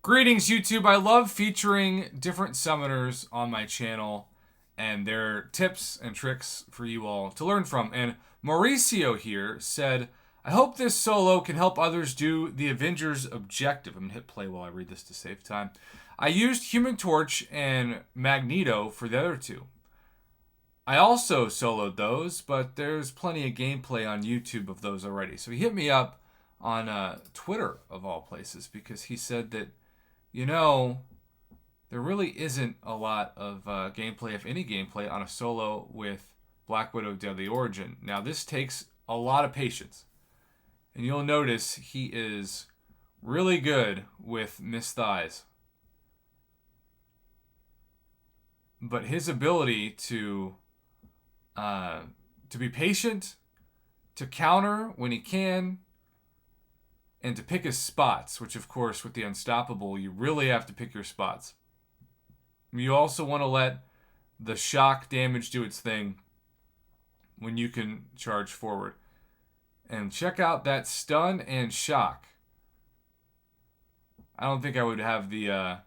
Greetings, YouTube. I love featuring different summoners on my channel and their tips and tricks for you all to learn from. And Mauricio here said, I hope this solo can help others do the Avengers objective. I'm going to hit play while I read this to save time. I used Human Torch and Magneto for the other two. I also soloed those, but there's plenty of gameplay on YouTube of those already. So he hit me up on Twitter, of all places, because he said that there really isn't a lot of gameplay, if any gameplay, on a solo with Black Widow Deadly Origin. Now, this takes a lot of patience. And you'll notice he is really good with Miss Thighs. But his ability to be patient, to counter when he can, and to pick his spots, which of course with the Unstoppable, you really have to pick your spots. You also want to let the shock damage do its thing when you can charge forward. And check out that stun and shock. I don't think I would have the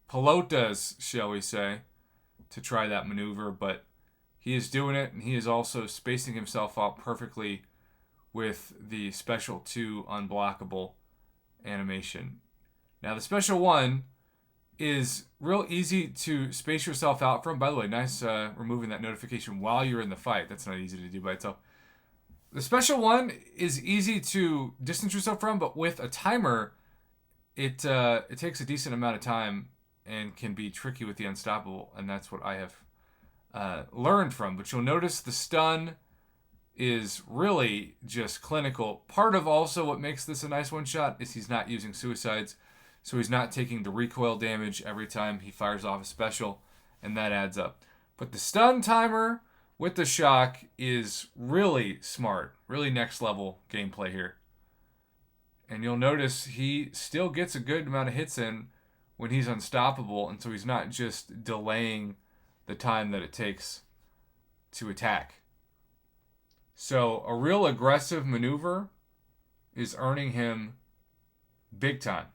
pelotas, shall we say, to try that maneuver, but he is doing it, and he is also spacing himself out perfectly with the Special 2 unblockable animation. Now, the Special 1 is real easy to space yourself out from. By the way, nice removing that notification while you're in the fight. That's not easy to do by itself. The Special 1 is easy to distance yourself from, but with a timer, it takes a decent amount of time and can be tricky with the Unstoppable, and that's what I have learned from. But you'll notice the stun is really just clinical. Part of also what makes this a nice one-shot is he's not using suicides, so he's not taking the recoil damage every time he fires off a special, and that adds up. But the stun timer with the shock is really smart, really next-level gameplay here. And you'll notice he still gets a good amount of hits in when he's unstoppable, and so he's not just delaying the time that it takes to attack. So a real aggressive maneuver is earning him big time.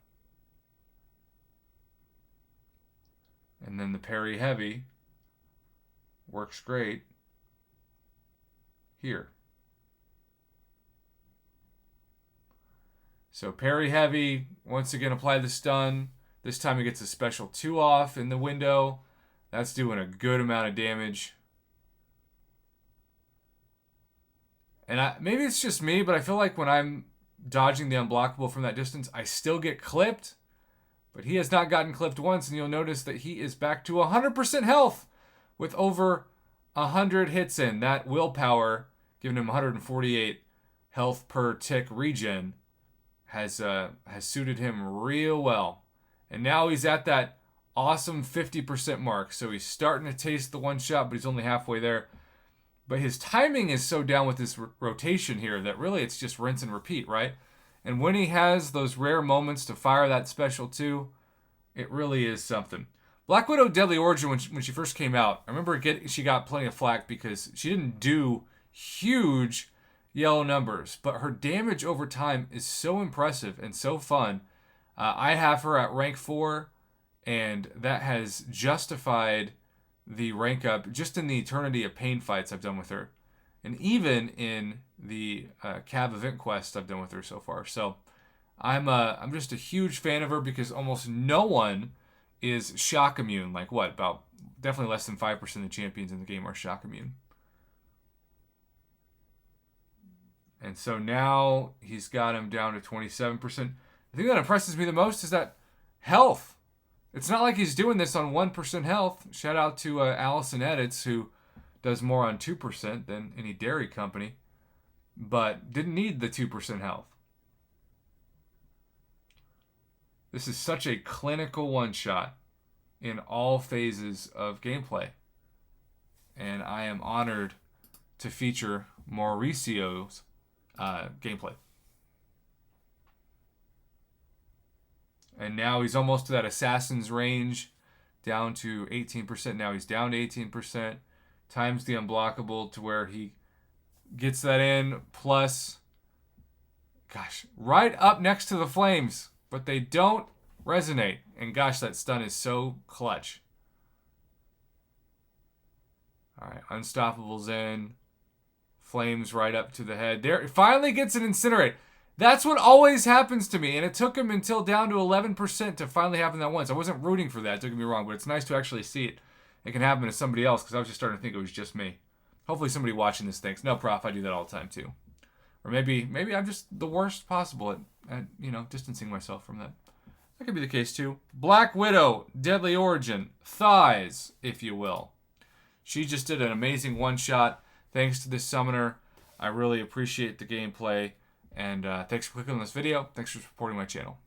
And then the parry heavy works great here. So parry heavy, once again apply the stun. This time he gets a Special 2 off in the window. That's doing a good amount of damage. And maybe it's just me, but I feel like when I'm dodging the unblockable from that distance, I still get clipped. But he has not gotten clipped once, and you'll notice that he is back to 100% health with over 100 hits in. That willpower, giving him 148 health per tick regen, has suited him real well. And now he's at that awesome 50% mark. So he's starting to taste the one shot, but he's only halfway there. But his timing is so down with this rotation here that really it's just rinse and repeat, right? And when he has those rare moments to fire that Special 2, it really is something. Black Widow Deadly Origin, when she first came out, I remember she got plenty of flack because she didn't do huge yellow numbers, but her damage over time is so impressive and so fun. I have her at rank 4, and that has justified the rank up just in the Eternity of Pain fights I've done with her, and even in the Cav event quest I've done with her so far. So I'm just a huge fan of her because almost no one is shock immune. Like what? About definitely less than 5% of the champions in the game are shock immune. And so now he's got him down to 27%. The thing that impresses me the most is that health. It's not like he's doing this on 1% health. Shout out to Allison Edits, who does more on 2% than any dairy company, but didn't need the 2% health. This is such a clinical one-shot in all phases of gameplay. And I am honored to feature Mauricio's gameplay. And now he's almost to that assassin's range, down to 18%. Now he's down to 18%. Times the unblockable to where he gets that in. Plus, gosh, right up next to the flames. But they don't resonate. And gosh, that stun is so clutch. Alright, Unstoppable's in. Flames right up to the head. There, it finally gets an Incinerate. That's what always happens to me, and it took him until down to 11% to finally happen that once. I wasn't rooting for that, don't get me wrong, but it's nice to actually see it. It can happen to somebody else, because I was just starting to think it was just me. Hopefully somebody watching this thinks, no, Prof, I do that all the time too. Or maybe I'm just the worst possible at distancing myself from that. That could be the case too. Black Widow, Deadly Origin, thighs, if you will. She just did an amazing one-shot. Thanks to this summoner. I really appreciate the gameplay. And thanks for clicking on this video. Thanks for supporting my channel.